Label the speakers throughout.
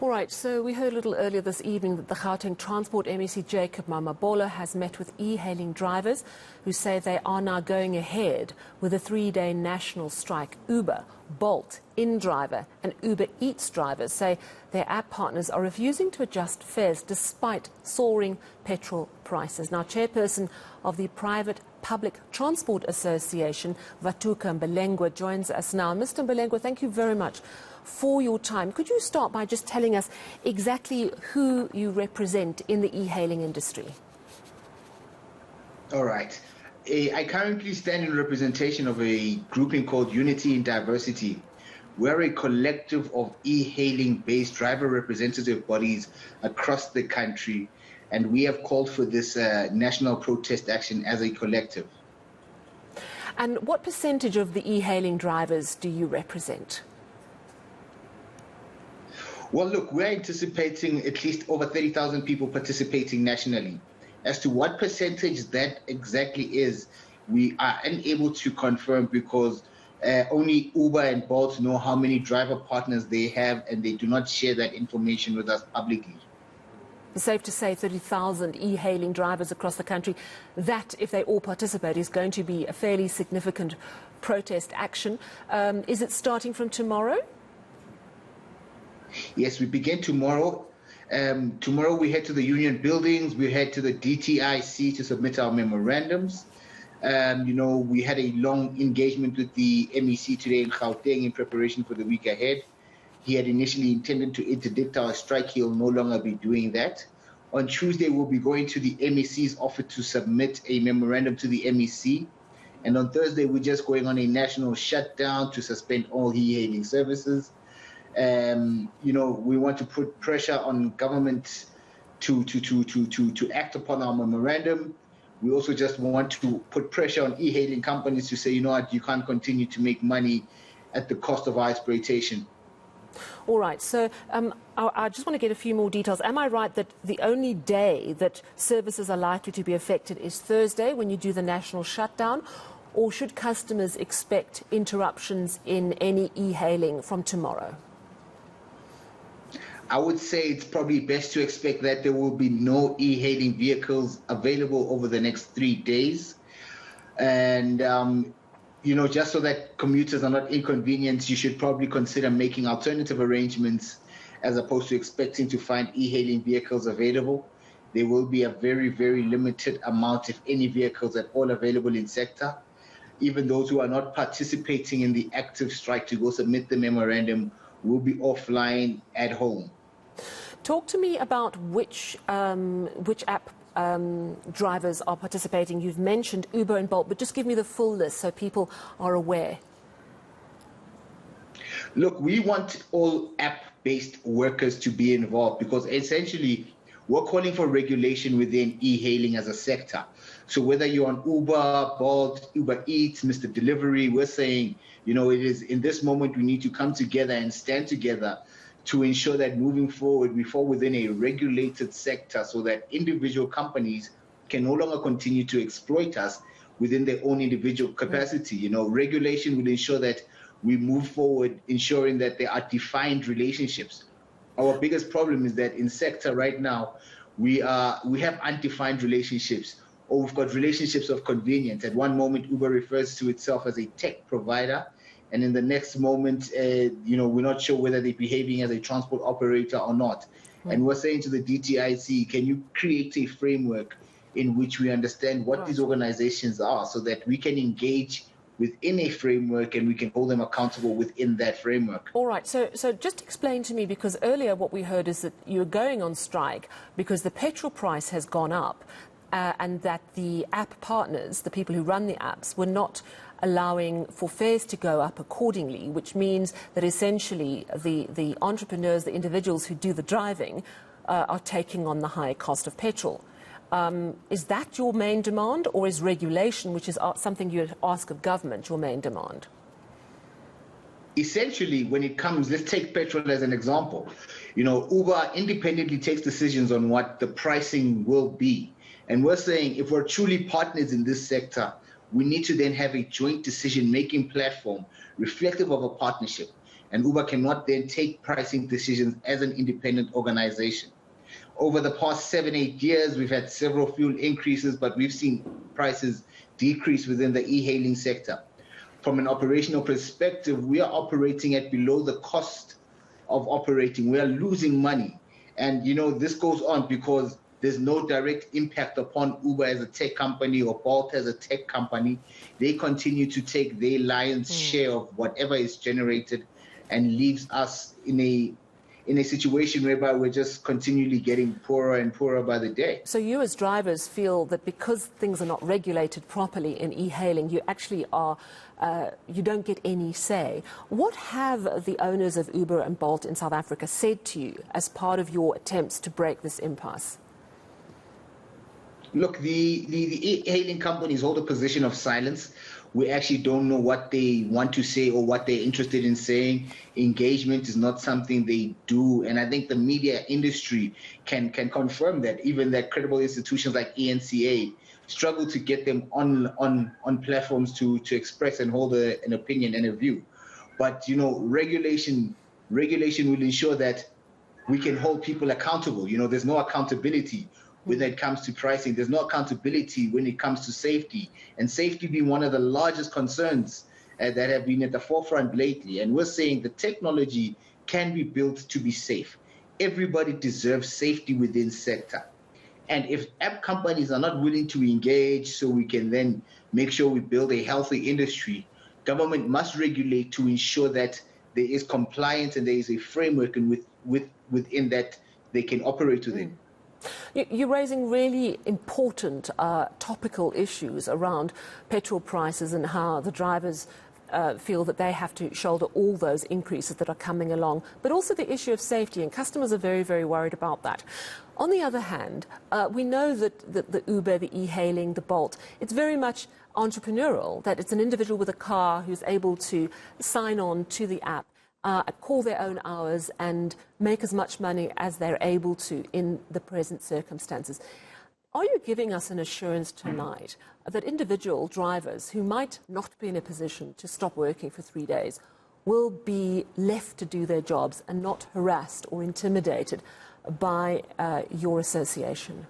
Speaker 1: All right, so we heard a little earlier this evening that the Gauteng Transport MEC Jacob Mamabolo has met with e-hailing drivers who say they are now going ahead with a 3-day national strike. Uber, Bolt, InDriver and Uber Eats drivers say their app partners are refusing to adjust fares despite soaring petrol prices. Now, chairperson of the Private Public Transport Association, Vatuka Mbelengwa, joins us now. Mr. Mbelengwa, thank you very much for your time. Could you start by just telling us exactly who you represent in the e-hailing industry?
Speaker 2: All right. I currently stand in representation of a grouping called Unity in Diversity. We're a collective of e-hailing based driver representative bodies across the country, and we have called for this national protest action as a collective.
Speaker 1: And what percentage of the e-hailing drivers do you represent?
Speaker 2: Well, look, we're anticipating at least over 30,000 people participating nationally. As to what percentage that exactly is, we are unable to confirm because only Uber and Bolt know how many driver partners they have, and they do not share that information with us publicly.
Speaker 1: It's safe to say 30,000 e-hailing drivers across the country. That, if they all participate, is going to be a fairly significant protest action. Is it starting from tomorrow?
Speaker 2: Yes, we begin tomorrow. Tomorrow we head to the union buildings, we head to the DTIC to submit our memorandums. We had a long engagement with the MEC today in Gauteng in preparation for the week ahead. He had initially intended to interdict our strike. He'll no longer be doing that. On Tuesday, we'll be going to the MEC's office to submit a memorandum to the MEC. And on Thursday, we're just going on a national shutdown to suspend all e-hailing services. We want to put pressure on government to act upon our memorandum. We also just want to put pressure on e-hailing companies to say, you know what, you can't continue to make money at the cost of our exploitation.
Speaker 1: All right, so I just want to get a few more details. Am I right that the only day that services are likely to be affected is Thursday when you do the national shutdown? Or should customers expect interruptions in any e-hailing from tomorrow?
Speaker 2: I would say it's probably best to expect that there will be no e-hailing vehicles available over the next 3 days. And, just so that commuters are not inconvenienced, you should probably consider making alternative arrangements as opposed to expecting to find e-hailing vehicles available. There will be a very, very limited amount, if any, vehicles at all available in sector. Even those who are not participating in the active strike to go submit the memorandum will be offline at home.
Speaker 1: Talk to me about which app drivers are participating. You've mentioned Uber and Bolt, but just give me the full list so people are aware.
Speaker 2: Look, we want all app-based workers to be involved because essentially we're calling for regulation within e-hailing as a sector. So whether you're on Uber, Bolt, Uber Eats, Mr. Delivery, we're saying, it is in this moment we need to come together and stand together to ensure that moving forward we fall within a regulated sector so that individual companies can no longer continue to exploit us within their own individual capacity. Regulation will ensure that we move forward, ensuring that there are defined relationships. Our biggest problem is that in sector right now, we have undefined relationships, or we've got relationships of convenience. At one moment, Uber refers to itself as a tech provider, and in the next moment, we're not sure whether they're behaving as a transport operator or not. And we're saying to the DTIC, can you create a framework in which we understand what these organizations are so that we can engage within a framework and we can hold them accountable within that framework.
Speaker 1: All right, so just explain to me, because earlier what we heard is that you're going on strike because the petrol price has gone up and that the app partners, the people who run the apps, were not allowing for fares to go up accordingly, which means that essentially the entrepreneurs, the individuals who do the driving, are taking on the higher cost of petrol. Is that your main demand, or is regulation, which is something you ask of government, your main demand?
Speaker 2: Essentially, when it comes, let's take petrol as an example. Uber independently takes decisions on what the pricing will be. And we're saying if we're truly partners in this sector, we need to then have a joint decision-making platform reflective of a partnership. and Uber cannot then take pricing decisions as an independent organization. Over the past 7-8 years, we've had several fuel increases, but we've seen prices decrease within the e-hailing sector. From an operational perspective, we are operating at below the cost of operating. We are losing money. And, this goes on because there's no direct impact upon Uber as a tech company or Bolt as a tech company. They continue to take their lion's share of whatever is generated and leaves us in a situation whereby we're just continually getting poorer and poorer by the day.
Speaker 1: So you as drivers feel that because things are not regulated properly in e-hailing, you actually are, you don't get any say. What have the owners of Uber and Bolt in South Africa said to you as part of your attempts to break this impasse?
Speaker 2: Look, the e-hailing companies hold a position of silence. We actually don't know what they want to say or what they're interested in saying. Engagement is not something they do. And I think the media industry can confirm that, even that credible institutions like ENCA struggle to get them on platforms to express and hold an opinion and a view. But, regulation will ensure that we can hold people accountable. There's no accountability when it comes to pricing. There's no accountability when it comes to safety, and safety being one of the largest concerns that have been at the forefront lately. And we're saying the technology can be built to be safe. Everybody deserves safety within sector. And if app companies are not willing to engage so we can then make sure we build a healthy industry, government must regulate to ensure that there is compliance and there is a framework and within that they can operate within.
Speaker 1: You're raising really important topical issues around petrol prices and how the drivers feel that they have to shoulder all those increases that are coming along, but also the issue of safety, and customers are very, very worried about that. On the other hand, we know that the Uber, the e-hailing, the Bolt, it's very much entrepreneurial, that it's an individual with a car who's able to sign on to the app, call their own hours and make as much money as they're able to in the present circumstances. Are you giving us an assurance tonight that individual drivers who might not be in a position to stop working for 3 days will be left to do their jobs and not harassed or intimidated by your association?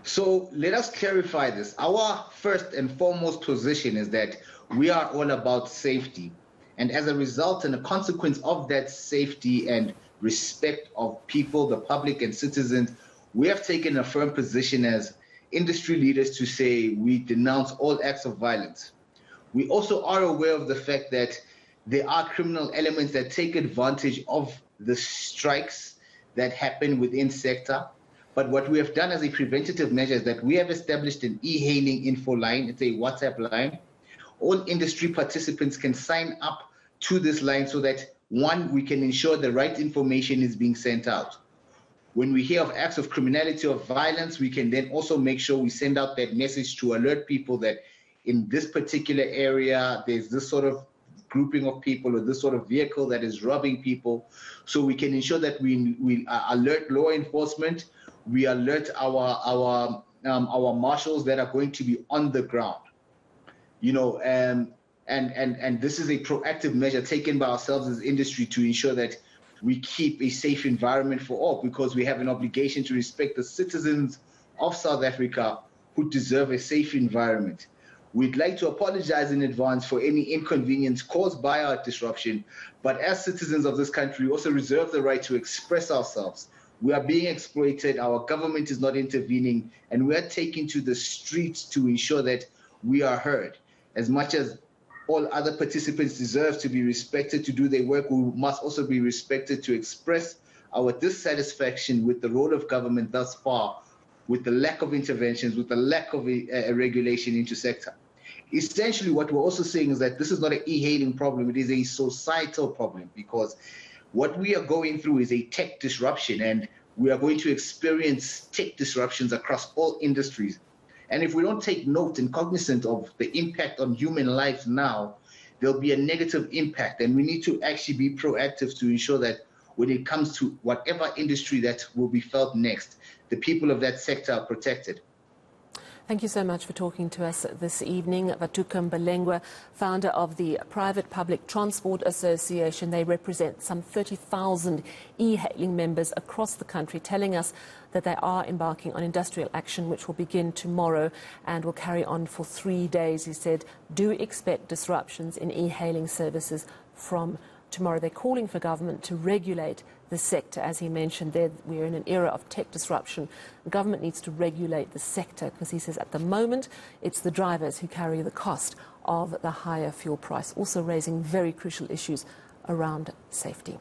Speaker 2: So let us clarify this. Our first and foremost position is that we are all about safety. And as a result and a consequence of that safety and respect of people, the public and citizens, we have taken a firm position as industry leaders to say we denounce all acts of violence. We also are aware of the fact that there are criminal elements that take advantage of the strikes that happen within sector. But what we have done as a preventative measure is that we have established an e-hailing info line. It's a WhatsApp line. All industry participants can sign up to this line so that, one, we can ensure the right information is being sent out. When we hear of acts of criminality or violence, we can then also make sure we send out that message to alert people that in this particular area, there's this sort of grouping of people or this sort of vehicle that is robbing people. So we can ensure that we alert law enforcement, we alert our marshals that are going to be on the ground. And this is a proactive measure taken by ourselves as industry to ensure that we keep a safe environment for all, because we have an obligation to respect the citizens of South Africa who deserve a safe environment. We'd like to apologize in advance for any inconvenience caused by our disruption, but as citizens of this country, we also reserve the right to express ourselves. We are being exploited, our government is not intervening, and we are taking to the streets to ensure that we are heard. As much as all other participants deserve to be respected to do their work, we must also be respected to express our dissatisfaction with the role of government thus far, with the lack of interventions, with the lack of a regulation into sector. Essentially, what we're also saying is that this is not an e-hailing problem, it is a societal problem, because what we are going through is a tech disruption, and we are going to experience tech disruptions across all industries. And if we don't take note and cognizant of the impact on human lives now, there'll be a negative impact. And we need to actually be proactive to ensure that when it comes to whatever industry that will be felt next, the people of that sector are protected.
Speaker 1: Thank you so much for talking to us this evening. Vatuka Mbalengwa, founder of the Private Public Transport Association. They represent some 30,000 e-hailing members across the country, telling us that they are embarking on industrial action, which will begin tomorrow and will carry on for 3 days. He said, do expect disruptions in e-hailing services from tomorrow. They're calling for government to regulate the sector. As he mentioned there, we're in an era of tech disruption. The government needs to regulate the sector because he says at the moment it's the drivers who carry the cost of the higher fuel price, also raising very crucial issues around safety.